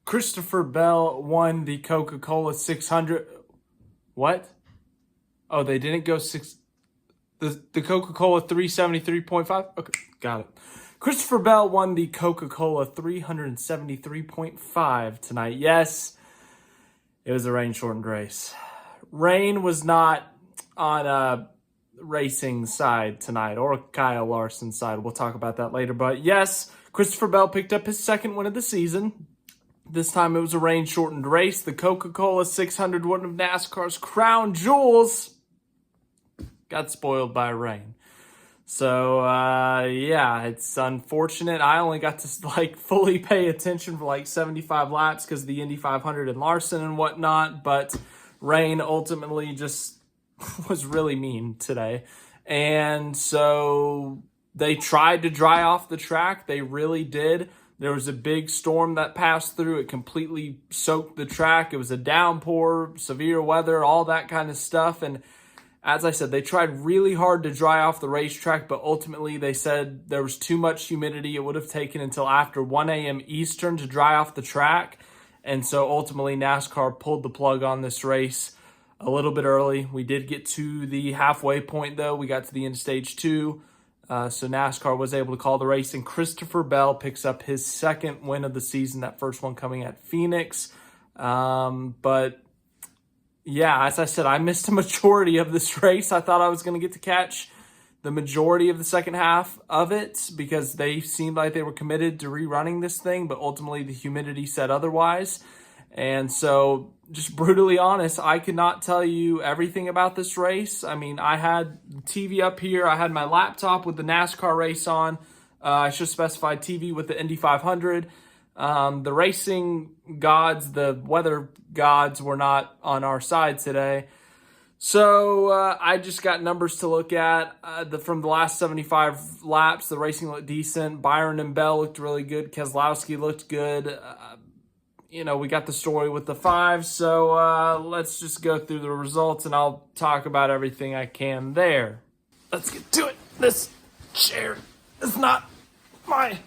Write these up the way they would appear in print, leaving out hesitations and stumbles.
Christopher Bell won the Coca-Cola 600. What? Oh, they didn't go six. The Coca-Cola 373.5? Okay, got it. Christopher Bell won the Coca-Cola 373.5 tonight. Yes, it was a rain-shortened race. Rain was not on racing side tonight, or Kyle Larson's side. We'll talk about that later. But yes, Christopher Bell picked up his second win of the season. This time it was a rain-shortened race. The Coca-Cola 600, one of NASCAR's crown jewels, got spoiled by rain. So, yeah, it's unfortunate. I only got to, fully pay attention for, 75 laps because of the Indy 500 and Larson and whatnot. But rain ultimately just was really mean today. And so they tried to dry off the track. They really did. There was a big storm that passed through. It completely soaked the track. It was a downpour, severe weather, all that kind of stuff. And as I said, they tried really hard to dry off the racetrack, but ultimately they said there was too much humidity. It would have taken until after 1 a.m. Eastern to dry off the track. And so ultimately NASCAR pulled the plug on this race a little bit early. We did get to the halfway point, though. We got to the end of stage 2. So NASCAR was able to call the race, and Christopher Bell picks up his second win of the season, that first one coming at Phoenix. But yeah, as I said, I missed a majority of this race. I thought I was going to get to catch the majority of the second half of it because they seemed like they were committed to rerunning this thing, but ultimately the humidity said otherwise. And so, just brutally honest, I could not tell you everything about this race. I mean, I had TV up here. I had my laptop with the NASCAR race on. I should specify TV with the Indy 500. The racing gods, the weather gods were not on our side today. So I just got numbers to look at. From the last 75 laps, the racing looked decent. Byron and Bell looked really good. Keselowski looked good. We got the story with the 5. So let's just go through the results and I'll talk about everything I can there. Let's get to it. This chair is not my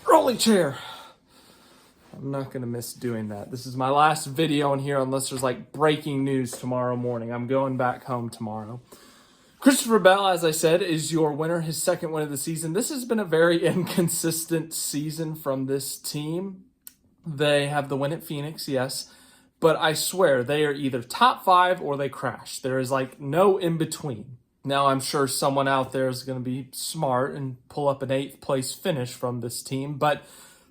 rolling chair. I'm not going to miss doing that. This is my last video in here unless there's breaking news tomorrow morning. I'm going back home tomorrow. Christopher Bell, as I said, is your winner, his second win of the season. This has been a very inconsistent season from this team. They have the win at Phoenix, yes, but I swear they are either top 5 or they crash. There is no in between. Now, I'm sure someone out there is going to be smart and pull up an 8th place finish from this team, but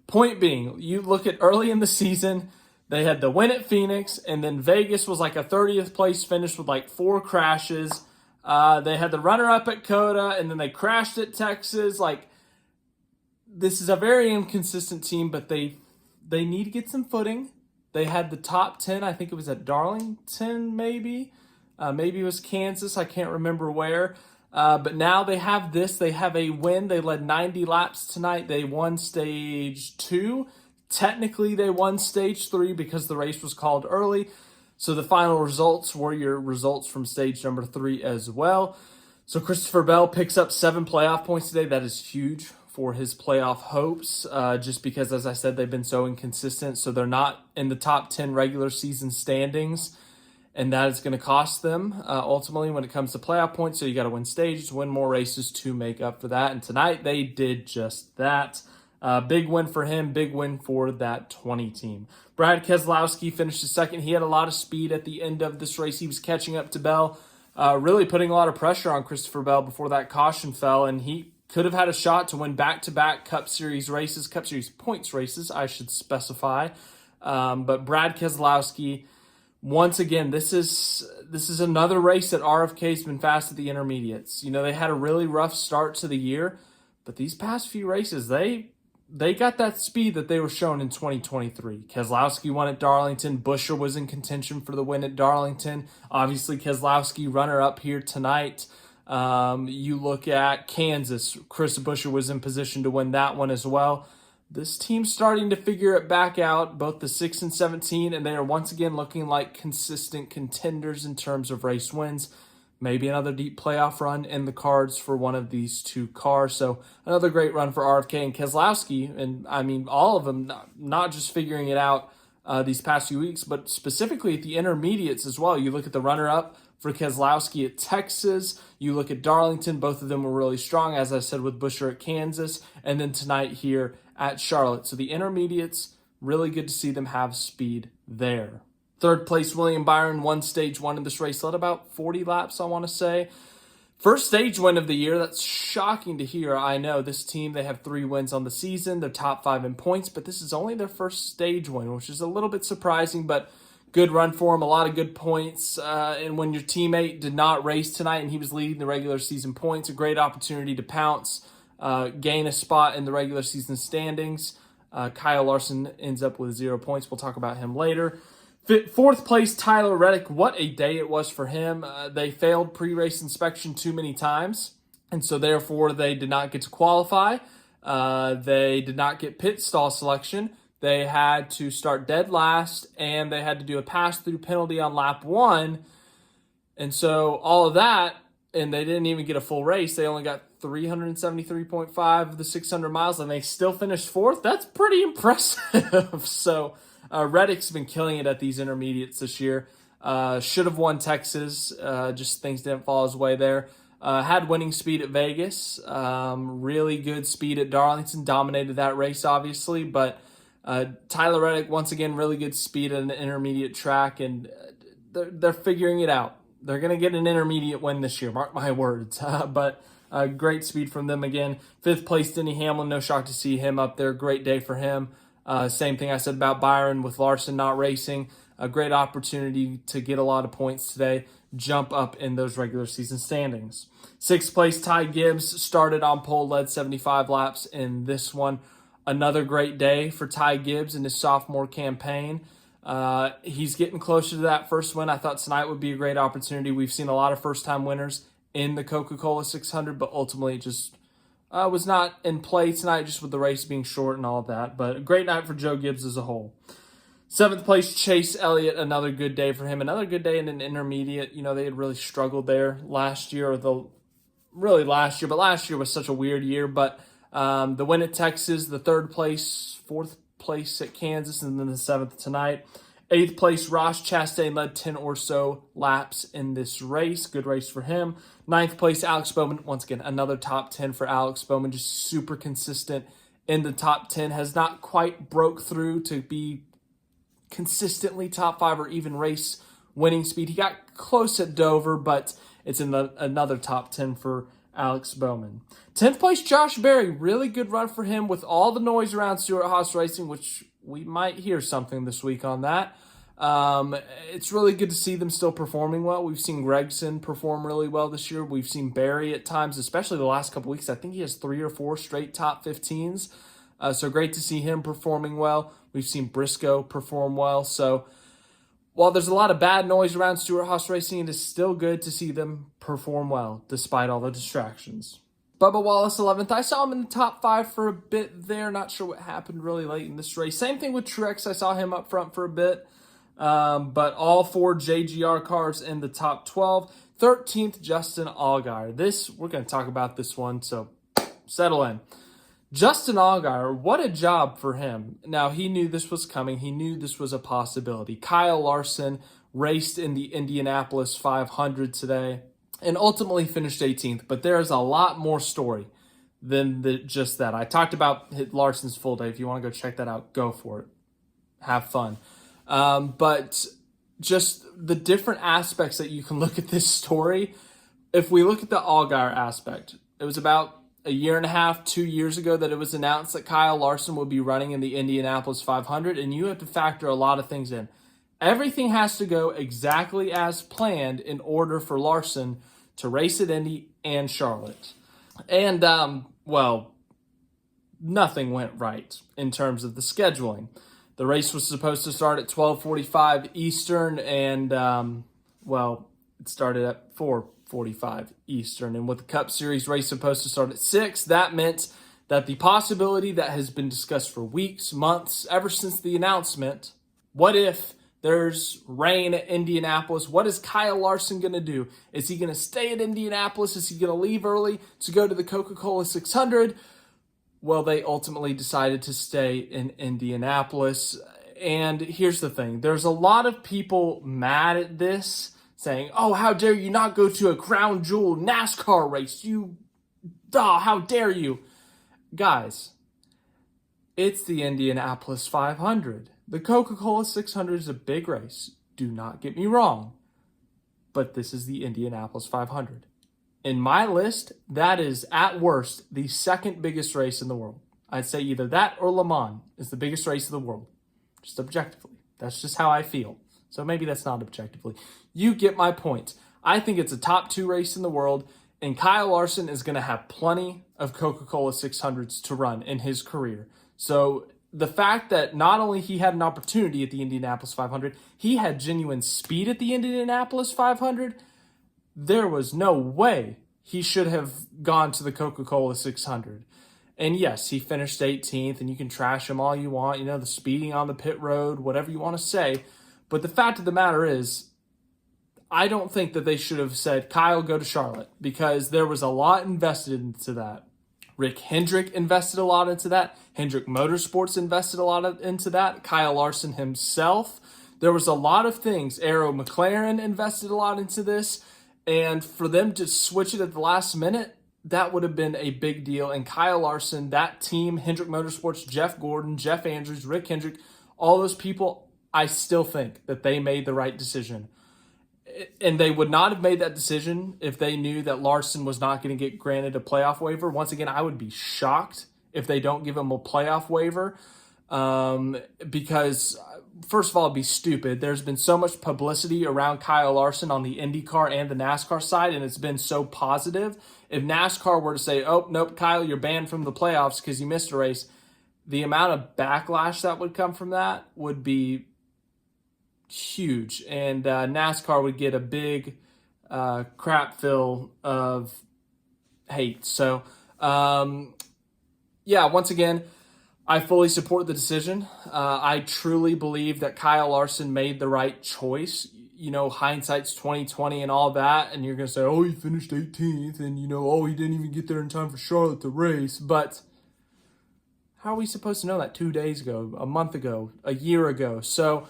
point being, you look at early in the season, they had the win at Phoenix, and then Vegas was a 30th place finish with 4 crashes. They had the runner-up at Coda, and then they crashed at Texas. This is a very inconsistent team, but they need to get some footing. They had the top 10. I think it was at Darlington, maybe. Maybe it was Kansas. I can't remember where. But now they have this. They have a win. They led 90 laps tonight. They won stage 2. Technically, they won stage 3 because the race was called early. So the final results were your results from stage number 3 as well. So Christopher Bell picks up 7 playoff points today. That is huge for his playoff hopes, just because, as I said, they've been so inconsistent. So they're not in the top 10 regular season standings. And that is going to cost them ultimately when it comes to playoff points. So you got to win stages, win more races to make up for that. And tonight they did just that. Big win for him, big win for that 20 team. Brad Keselowski finished second. He had a lot of speed at the end of this race. He was catching up to Bell, really putting a lot of pressure on Christopher Bell before that caution fell. And he could have had a shot to win back-to-back Cup Series races, Cup Series points races, I should specify. But Brad Keselowski, once again, this is another race that RFK's been fast at the intermediates. They had a really rough start to the year, but these past few races, they got that speed that they were shown in 2023. Keselowski won at Darlington. Buescher was in contention for the win at Darlington. Obviously, Keselowski runner-up here tonight. You look at Kansas. Chris Buescher was in position to win that one as well. This team's starting to figure it back out, both the 6 and 17, and they are once again looking like consistent contenders in terms of race wins. Maybe another deep playoff run in the cards for one of these 2 cars. So another great run for RFK and Keselowski, and I mean all of them, not just figuring it out these past few weeks, but specifically at the intermediates as well. You look at the runner-up for Keselowski at Texas. You look at Darlington. Both of them were really strong, as I said, with Buescher at Kansas. And then tonight here at Charlotte. So the intermediates, really good to see them have speed there. Third place, William Byron won stage one in this race. Led about 40 laps, I want to say. First stage win of the year. That's shocking to hear. I know this team, they have 3 wins on the season. They're top 5 in points, but this is only their first stage win, which is a little bit surprising, but good run for him. A lot of good points. And when your teammate did not race tonight and he was leading the regular season points, a great opportunity to pounce, gain a spot in the regular season standings. Kyle Larson ends up with 0 points. We'll talk about him later. Fourth place, Tyler Reddick. What a day it was for him. They failed pre-race inspection too many times, and so therefore they did not get to qualify. They did not get pit stall selection. They had to start dead last, and they had to do a pass-through penalty on lap 1. And so all of that, and they didn't even get a full race. They only got 373.5 of the 600 miles, and they still finished 4th. That's pretty impressive. So Reddick's been killing it at these intermediates this year. Should have won Texas. Just things didn't fall his way there. Had winning speed at Vegas. Really good speed at Darlington. Dominated that race, obviously. But Tyler Reddick, once again, really good speed at an intermediate track. And they're figuring it out. They're going to get an intermediate win this year. Mark my words. But great speed from them again. 5th place, Denny Hamlin. No shock to see him up there. Great day for him. Same thing I said about Byron with Larson not racing. A great opportunity to get a lot of points today, jump up in those regular season standings. 6th place, Ty Gibbs started on pole, led 75 laps in this one. Another great day for Ty Gibbs in his sophomore campaign. He's getting closer to that first win. I thought tonight would be a great opportunity. We've seen a lot of first-time winners in the Coca-Cola 600, but ultimately it just was not in play tonight, just with the race being short and all of that. But a great night for Joe Gibbs as a whole. 7th place, Chase Elliott. Another good day for him. Another good day in an intermediate. You know, they had really struggled there last year, but last year was such a weird year. But the win at Texas, the 3rd place, 4th place at Kansas, and then the 7th tonight. 8th place, Ross Chastain led 10 or so laps in this race. Good race for him. 9th place, Alex Bowman. Once again, another top 10 for Alex Bowman. Just super consistent in the top 10. Has not quite broke through to be consistently top 5 or even race winning speed. He got close at Dover, but it's in another top 10 for Alex Bowman. 10th place, Josh Berry. Really good run for him with all the noise around Stewart-Haas Racing, which we might hear something this week on that. It's really good to see them still performing well. We've seen Gregson perform really well this year. We've seen Barry at times, especially the last couple weeks. I think he has 3 or 4 straight top 15s. So great to see him performing well. We've seen Briscoe perform well. So while there's a lot of bad noise around Stewart-Haas Racing, it is still good to see them perform well despite all the distractions. Bubba Wallace, 11th. I saw him in the top 5 for a bit there. Not sure what happened really late in this race. Same thing with Truex. I saw him up front for a bit. But all 4 JGR cars in the top 12. 13th, Justin Allgaier. We're going to talk about this one, so settle in. Justin Allgaier, what a job for him. Now, he knew this was coming. He knew this was a possibility. Kyle Larson raced in the Indianapolis 500 today and ultimately finished 18th. But there's a lot more story than just that. I talked about Larson's full day. If you want to go check that out, go for it. Have fun. But just the different aspects that you can look at this story. If we look at the Allgaier aspect, it was about a year and a half, 2 years ago that it was announced that Kyle Larson would be running in the Indianapolis 500, and you have to factor a lot of things in. Everything has to go exactly as planned in order for Larson to race at Indy and Charlotte. And, nothing went right in terms of the scheduling. The race was supposed to start at 12:45 Eastern, and, it started at 4:45 Eastern. And with the Cup Series race supposed to start at 6, that meant that the possibility that has been discussed for weeks, months, ever since the announcement, what if there's rain at Indianapolis? What is Kyle Larson going to do? Is he going to stay at Indianapolis? Is he going to leave early to go to the Coca-Cola 600? Well, they ultimately decided to stay in Indianapolis. And here's the thing. There's a lot of people mad at this, saying, oh, how dare you not go to a crown jewel NASCAR race? How dare you? Guys, it's the Indianapolis 500. The Coca-Cola 600 is a big race. Do not get me wrong. But this is the Indianapolis 500. In my list, that is at worst the second biggest race in the world. I'd say either that or Le Mans is the biggest race in the world. Just objectively. That's just how I feel. So maybe that's not objectively. You get my point. I think it's a top 2 race in the world, and Kyle Larson is going to have plenty of Coca-Cola 600s to run in his career. So the fact that not only he had an opportunity at the Indianapolis 500, he had genuine speed at the Indianapolis 500, there was no way he should have gone to the Coca-Cola 600. And yes, he finished 18th, and you can trash him all you want, the speeding on the pit road, whatever you want to say. But the fact of the matter is, I don't think that they should have said, Kyle, go to Charlotte, because there was a lot invested into that. Rick Hendrick invested a lot into that. Hendrick Motorsports invested a lot into that. Kyle Larson himself. There was a lot of things. Arrow McLaren invested a lot into this. And for them to switch it at the last minute, that would have been a big deal. And Kyle Larson, that team, Hendrick Motorsports, Jeff Gordon, Jeff Andrews, Rick Hendrick, all those people, I still think that they made the right decision. And they would not have made that decision if they knew that Larson was not going to get granted a playoff waiver. Once again, I would be shocked if they don't give him a playoff waiver because, first of all, it'd be stupid. There's been so much publicity around Kyle Larson on the IndyCar and the NASCAR side, and it's been so positive. If NASCAR were to say, oh, nope, Kyle, you're banned from the playoffs because you missed a race, the amount of backlash that would come from that would be huge, and NASCAR would get a big crap fill of hate. So, once again, I fully support the decision. I truly believe that Kyle Larson made the right choice. Hindsight's 2020 and all that, and you're going to say, oh, he finished 18th, and, he didn't even get there in time for Charlotte to race. But how are we supposed to know that 2 days ago, a month ago, a year ago? So,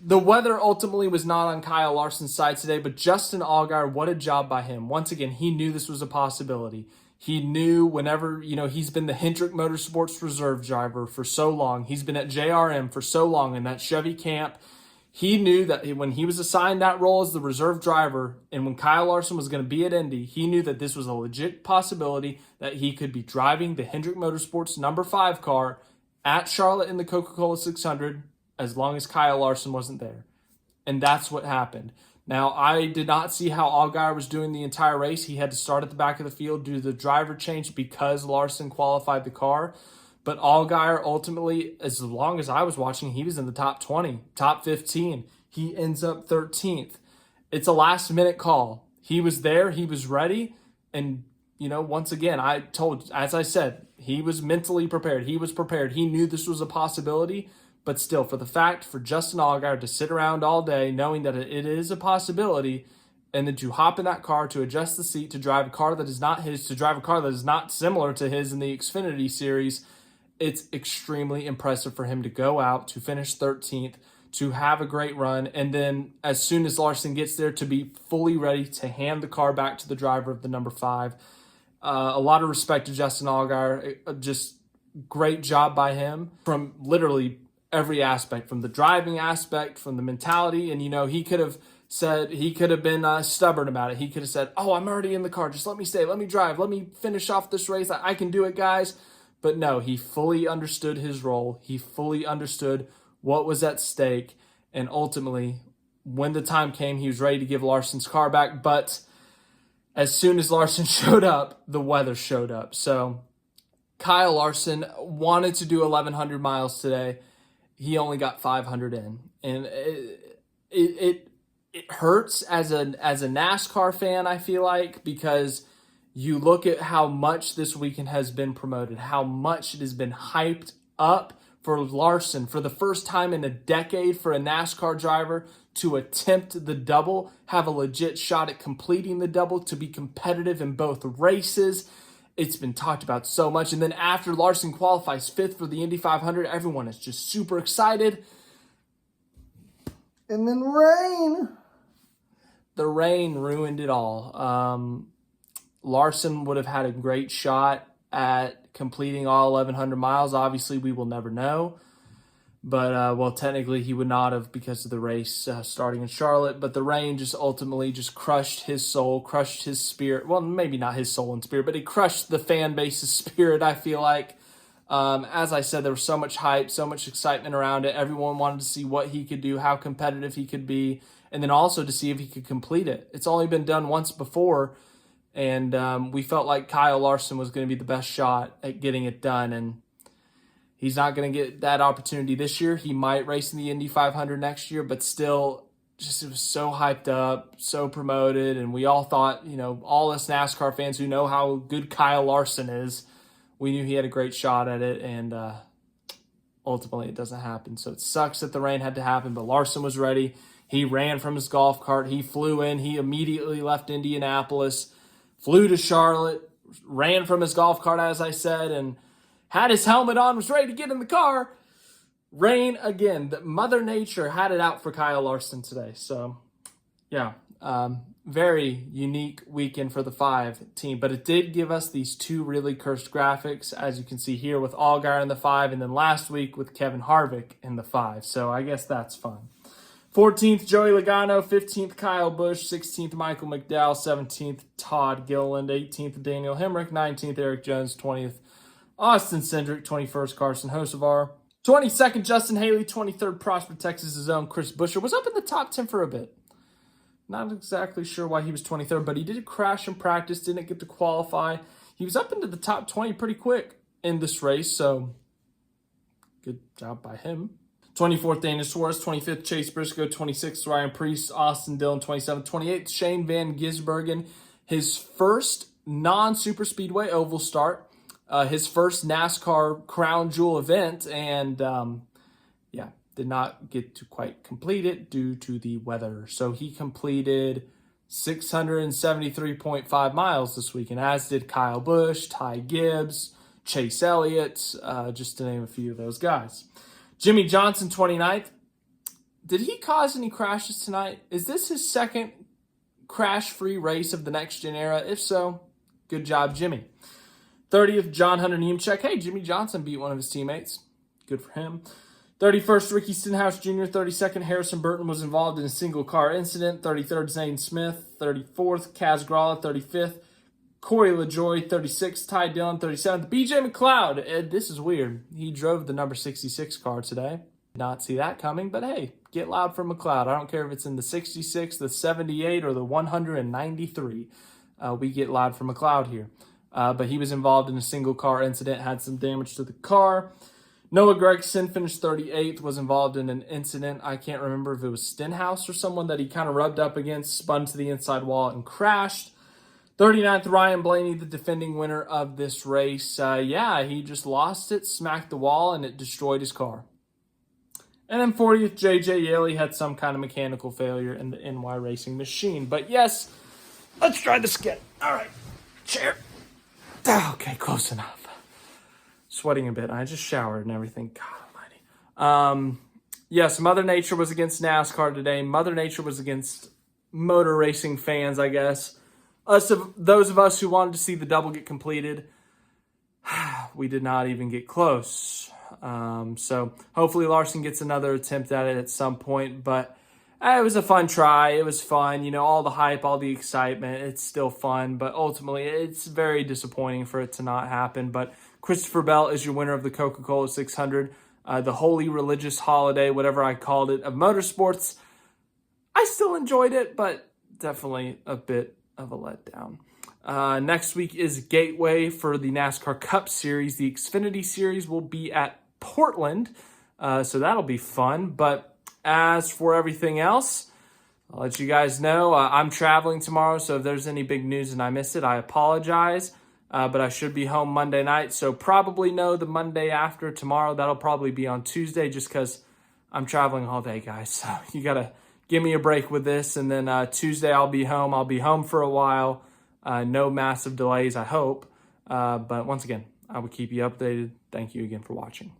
the weather ultimately was not on Kyle Larson's side today, but Justin Allgaier, what a job by him. Once again, he knew this was a possibility. He knew whenever, he's been the Hendrick Motorsports reserve driver for so long. He's been at JRM for so long in that Chevy camp. He knew that when he was assigned that role as the reserve driver and when Kyle Larson was going to be at Indy, he knew that this was a legit possibility that he could be driving the Hendrick Motorsports number 5 car at Charlotte in the Coca-Cola 600 as long as Kyle Larson wasn't there. And that's what happened. Now, I did not see how Allgaier was doing the entire race. He had to start at the back of the field due to the driver change because Larson qualified the car. But Allgaier ultimately, as long as I was watching, he was in the top 20, top 15. He ends up 13th. It's a last-minute call. He was there. He was ready. And, once again, as I said, he was mentally prepared. He was prepared. He knew this was a possibility. But still, for Justin Allgaier to sit around all day knowing that it is a possibility and then to hop in that car, to adjust the seat, to drive a car that is not his, to drive a car that is not similar to his in the Xfinity Series, it's extremely impressive for him to go out, to finish 13th, to have a great run, and then as soon as Larson gets there, to be fully ready to hand the car back to the driver of the number 5. A lot of respect to Justin Allgaier. Just great job by him from literally every aspect, from the driving aspect, from the mentality. And, he could have been stubborn about it. He could have said, oh, I'm already in the car. Just let me stay. Let me drive. Let me finish off this race. I can do it, guys. But no, he fully understood his role. He fully understood what was at stake. And ultimately, when the time came, he was ready to give Larson's car back. But as soon as Larson showed up, the weather showed up. So Kyle Larson wanted to do 1,100 miles today. He only got 500 in, and it hurts as a NASCAR fan, I feel like, because you look at how much this weekend has been promoted, how much it has been hyped up for Larson for the first time in a decade for a NASCAR driver to attempt the double, have a legit shot at completing the double, to be competitive in both races. It's been talked about so much. And then after Larson qualifies 5th for the Indy 500, everyone is just super excited. And then rain. The rain ruined it all. Larson would have had a great shot at completing all 1,100 miles. Obviously, we will never know. But, well, technically he would not have because of the race starting in Charlotte. But the rain just ultimately just crushed his soul, crushed his spirit. Well, maybe not his soul and spirit, but it crushed the fan base's spirit, I feel like. As I said, there was so much hype, so much excitement around it. Everyone wanted to see what he could do, how competitive he could be, and then also to see if he could complete it. It's only been done once before, and we felt like Kyle Larson was going to be the best shot at getting it done, and he's not going to get that opportunity this year. He might race in the Indy 500 next year, but still, just it was so hyped up, so promoted, and we all thought, all us NASCAR fans who know how good Kyle Larson is, we knew he had a great shot at it, and ultimately it doesn't happen. So it sucks that the rain had to happen, but Larson was ready. He ran from his golf cart. He flew in. He immediately left Indianapolis, flew to Charlotte, ran from his golf cart, as I said, and had his helmet on, was ready to get in the car. Rain again. Mother Nature had it out for Kyle Larson today. So, yeah, very unique weekend for the 5 team. But it did give us these 2 really cursed graphics, as you can see here with Allgaier in the 5, and then last week with Kevin Harvick in the 5. So I guess that's fun. 14th, Joey Logano. 15th, Kyle Busch. 16th, Michael McDowell. 17th, Todd Gilliland. 18th, Daniel Hemrick. 19th, Eric Jones. 20th, Austin Cindric. 21st, Carson Hocevar. 22nd, Justin Haley. 23rd, Prosper, Texas' own Chris Buescher. Was up in the top 10 for a bit. Not exactly sure why he was 23rd, but he did crash in practice, didn't get to qualify. He was up into the top 20 pretty quick in this race, so good job by him. 24th, Daniel Suarez. 25th, Chase Briscoe. 26th, Ryan Preece. Austin Dillon. 27th. 28th, Shane Van Gisbergen. His first non-super speedway oval start. His first NASCAR crown jewel event, and did not get to quite complete it due to the weather. So he completed 673.5 miles this weekend, as did Kyle Busch, Ty Gibbs, Chase Elliott, just to name a few of those guys. Jimmy Johnson, 29th. Did he cause any crashes tonight? Is this his second crash-free race of the next-gen era? If so, good job, Jimmy. 30th, John Hunter Nemechek. Hey, Jimmy Johnson beat one of his teammates. Good for him. 31st, Ricky Stenhouse Jr. 32nd, Harrison Burton was involved in a single-car incident. 33rd, Zane Smith. 34th, Kaz Grala. 35th, Corey LaJoie. 36th, Ty Dillon. 37th, BJ McLeod. Ed, this is weird. He drove the number 66 car today. Did not see that coming, but hey, get loud for McLeod. I don't care if it's in the 66, the 78, or the 193. We get loud for McLeod here. But he was involved in a single-car incident, had some damage to the car. Noah Gragson finished 38th, was involved in an incident. I can't remember if it was Stenhouse or someone that he kind of rubbed up against, spun to the inside wall and crashed. 39th, Ryan Blaney, the defending winner of this race. He just lost it, smacked the wall, and it destroyed his car. And then 40th, JJ Yeley had some kind of mechanical failure in the NY Racing machine. But yes, let's try this again. All right, chair. Okay, close enough. Sweating a bit. I just showered and everything. God almighty. Yes, Mother Nature was against NASCAR today. Mother Nature was against motor racing fans, I guess. Those of us who wanted to see the double get completed, we did not even get close. So hopefully Larson gets another attempt at it at some point. But it was a fun try. It was fun. All the hype, all the excitement. It's still fun. But ultimately, it's very disappointing for it to not happen. But Christopher Bell is your winner of the Coca-Cola 600, the holy religious holiday, whatever I called it, of motorsports. I still enjoyed it, but definitely a bit of a letdown. Next week is Gateway for the NASCAR Cup Series. The Xfinity Series will be at Portland, so that'll be fun. But as for everything else, I'll let you guys know. I'm traveling tomorrow, so if there's any big news and I missed it, I apologize. But I should be home Monday night, so probably know the Monday after tomorrow. That'll probably be on Tuesday just because I'm traveling all day, guys. So you got to give me a break with this. And then Tuesday I'll be home. I'll be home for a while. No massive delays, I hope. But once again, I will keep you updated. Thank you again for watching.